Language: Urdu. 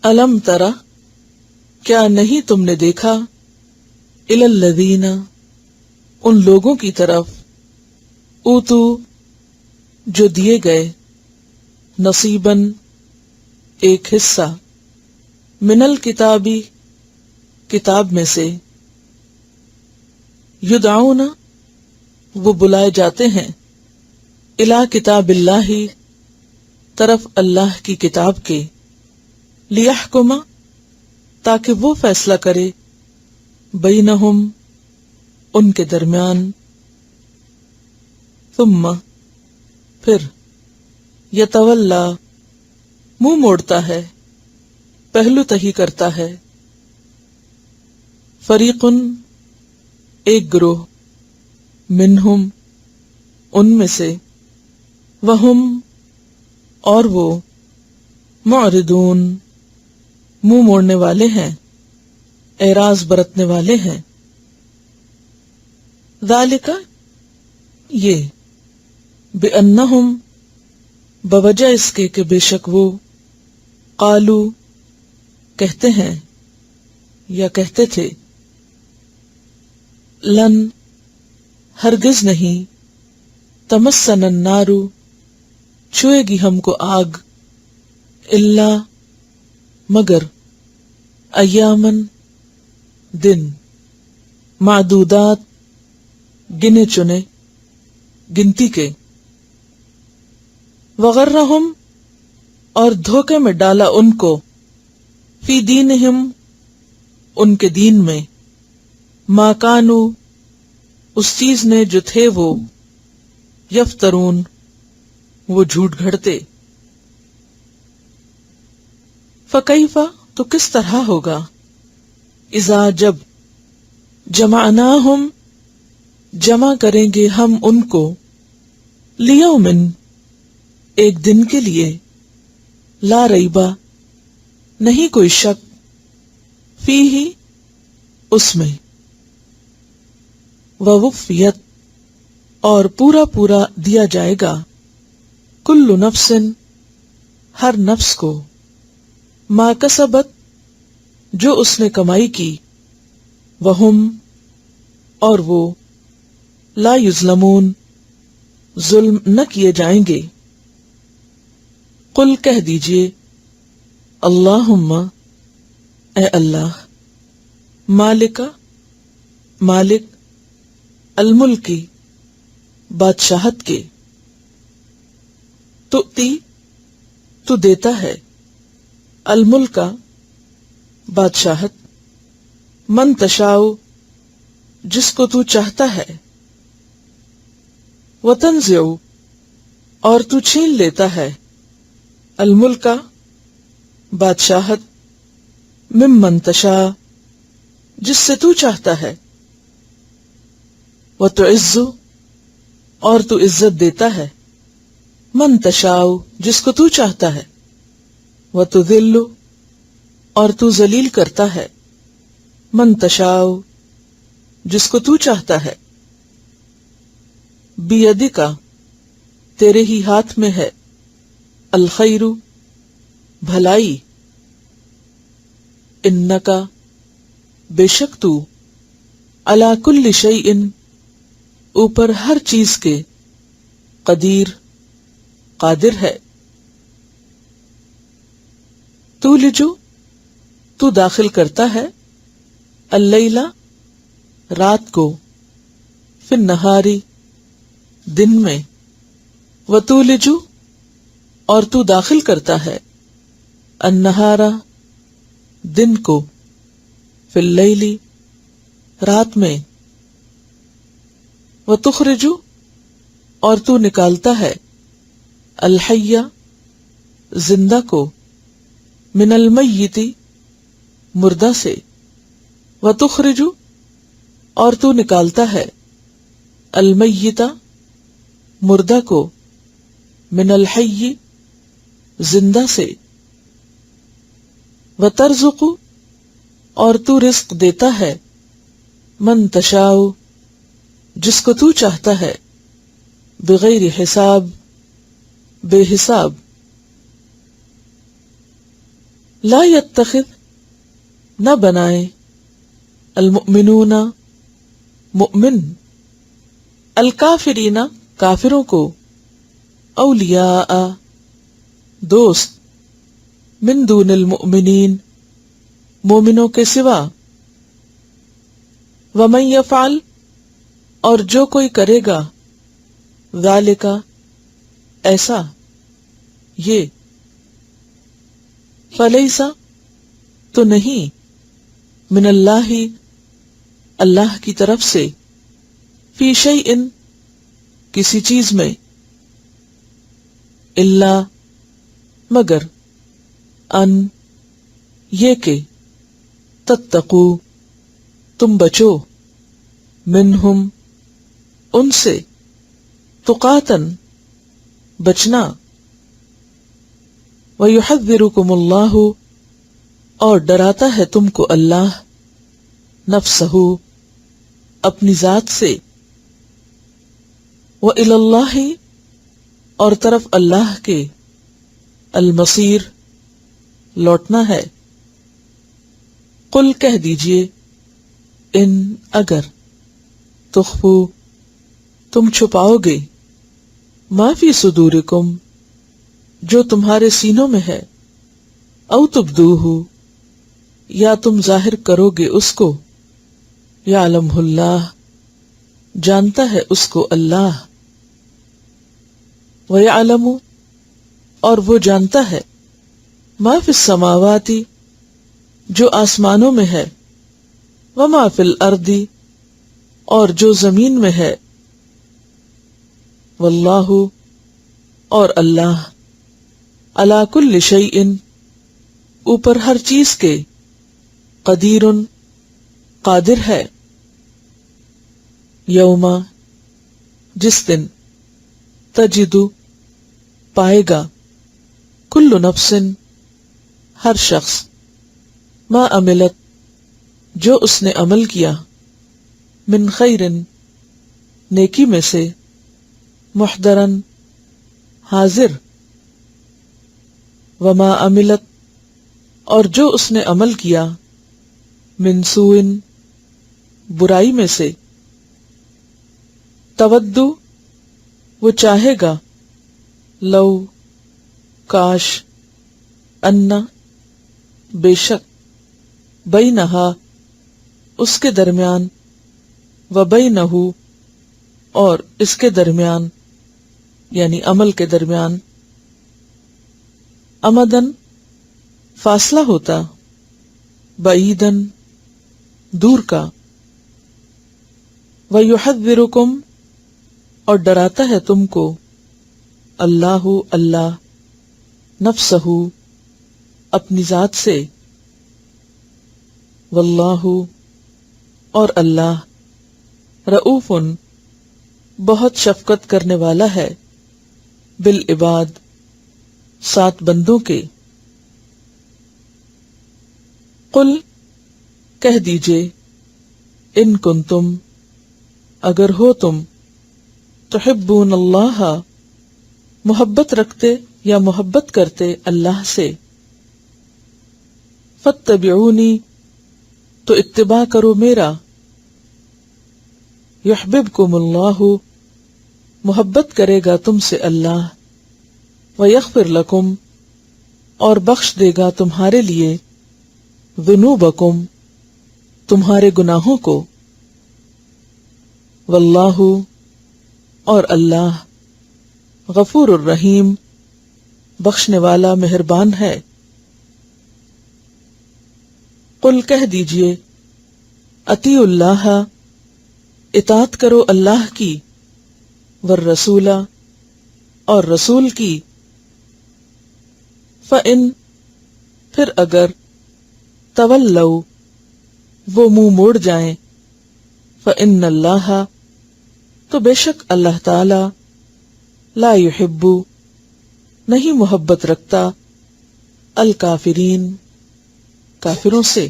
الم ترا، کیا نہیں تم نے دیکھا، الی الذین، ان لوگوں کی طرف، اوتو، جو دیے گئے، نصیباً، ایک حصہ، من الکتابی، کتاب میں سے، یدعون، وہ بلائے جاتے ہیں، الی کتاب اللہ، طرف اللہ کی کتاب کے، لیحکم، تاکہ وہ فیصلہ کرے، بینہم، ان کے درمیان، ثم، پھر، یتولا، منہ موڑتا ہے، پہلو تہی کرتا ہے، فریقن، ایک گروہ، منہم، ان میں سے، وہم، اور وہ، معرضون، منہ موڑنے والے ہیں، اعراض برتنے والے ہیں، ذالک، یہ، بأنہم، بوجہ اس کے کہ بے شک وہ، قالو، کہتے ہیں یا کہتے تھے، لن، ہرگز نہیں، تمسنا النار، چھوئے گی ہم کو آگ، الا، مگر، ایامن، دن، معدودات، گنے چنے، گنتی کے، وغرہم، اور دھوکے میں ڈالا ان کو، فی دینہم، ان کے دین میں، ما کانو، اس چیز نے جو تھے وہ، یفترون، وہ جھوٹ گھڑتے، فکیفا، تو کس طرح ہوگا، اذا، جب، جمعناہم، جمع کریں گے ہم ان کو، لیومن، ایک دن کے لیے، لا ریبا، نہیں کوئی شک، فیہ، اس میں، ووفیت، اور پورا پورا دیا جائے گا، کل نفس، ہر نفس کو، ما کسبت، جو اس نے کمائی کی، وہم، اور وہ، لا یظلمون، ظلم نہ کیے جائیں گے، قل، کہہ دیجئے، اللہم، اے اللہ، مالک، مالک، الملکی، بادشاہت کے، تؤتی، تو دیتا ہے، الملکا، بادشاہت، من تشاء، جس کو تو چاہتا ہے، وتنزع، اور تو چھین لیتا ہے، الملکا، بادشاہت، ممن تشاء، جس سے تو چاہتا ہے، وتعز، اور تو عزت دیتا ہے، من تشاء، جس کو تو چاہتا ہے، وتذل، اور تو ذلیل کرتا ہے، من تشاء، جس کو تو چاہتا ہے، بیدک، تیرے ہی ہاتھ میں ہے، الخیر، بھلائی، انکا، بے شک تو، علی کل شیء، اوپر ہر چیز کے، قدیر، قادر ہے، تولجو، تو داخل کرتا ہے، اللیلہ، رات کو، فی النہاری، دن میں، وتولج، اور تو داخل کرتا ہے، النہار، دن کو، فی اللیل، رات میں، وتخرج، اور تو نکالتا ہے، الحی، زندہ کو، من المیت، مردہ سے، وتخرج، اور تو نکالتا ہے، المیت، مردہ کو، من الحی، زندہ سے، وترزق، اور تو رزق دیتا ہے، من تشاء، جس کو تو چاہتا ہے، بغیر حساب، بے حساب، لا یتخذ نہ بنائے المؤمنون مؤمن الکافرین کافروں کو اولیاء دوست من دون المؤمنین مومنوں کے سوا ومن یفعل اور جو کوئی کرے گا ذالک ایسا یہ فلیس تو نہیں من اللہ اللہ کی طرف سے فی شیء کسی چیز میں الا مگر ان یہ کہ تتقو تم بچو منہم ان سے تقاتن بچنا وَيُحَذِّرُكُمُ اللَّهُ اور ڈراتا ہے تم کو اللہ نفسہ اپنی ذات سے وَإِلَى اللَّهِ اور طرف اللہ کے المصیر لوٹنا ہے قل کہہ دیجئے ان اگر تخفو تم چھپاؤ گے ما فی صدورکم جو تمہارے سینوں میں ہے او تبدوہ یا تم ظاہر کرو گے اس کو یعلمہ اللہ جانتا ہے اس کو اللہ ویعلم اور وہ جانتا ہے ما فی السماوات جو آسمانوں میں ہے وما فی الارض اور جو زمین میں ہے واللہ اور اللہ علی کل شیء اوپر ہر چیز کے قدیر قادر ہے یوم جس دن تجد پائے گا کل نفس ہر شخص ما عملت جو اس نے عمل کیا من خیر نیکی میں سے محضرن حاضر وما عملت اور جو اس نے عمل کیا من سوء برائی میں سے تودو وہ چاہے گا لو کاش انا بے شک بینہا اس کے درمیان و بینہ اور اس کے درمیان یعنی عمل کے درمیان امدن فاصلہ ہوتا بعیدن دور کا وَيُحَذِّرُكُمْ اور ڈراتا ہے تم کو اللہ اللہ نفسہ اپنی ذات سے واللہ اور اللہ رؤوف بہت شفقت کرنے والا ہے بالعباد سات بندوں کے قل کہہ دیجئے ان کنتم اگر ہو تم تحبون اللہ محبت رکھتے یا محبت کرتے اللہ سے فاتبعونی تو اتباع کرو میرا یحببکم اللہ محبت کرے گا تم سے اللہ ویغفر لکم اور بخش دے گا تمہارے لیے ذنوبکم تمہارے گناہوں کو واللہ اور اللہ غفور الرحیم بخشنے والا مہربان ہے قل کہہ دیجئے اطیعوا اللہ اطاعت کرو اللہ کی والرسول اور رسول کی فَإِن پھر اگر تولوا وہ منہ موڑ جائیں فَإِنَّ اللَّهَ تو بے شک اللہ تعالی لا يحب نہیں محبت رکھتا الکافرین کافروں سے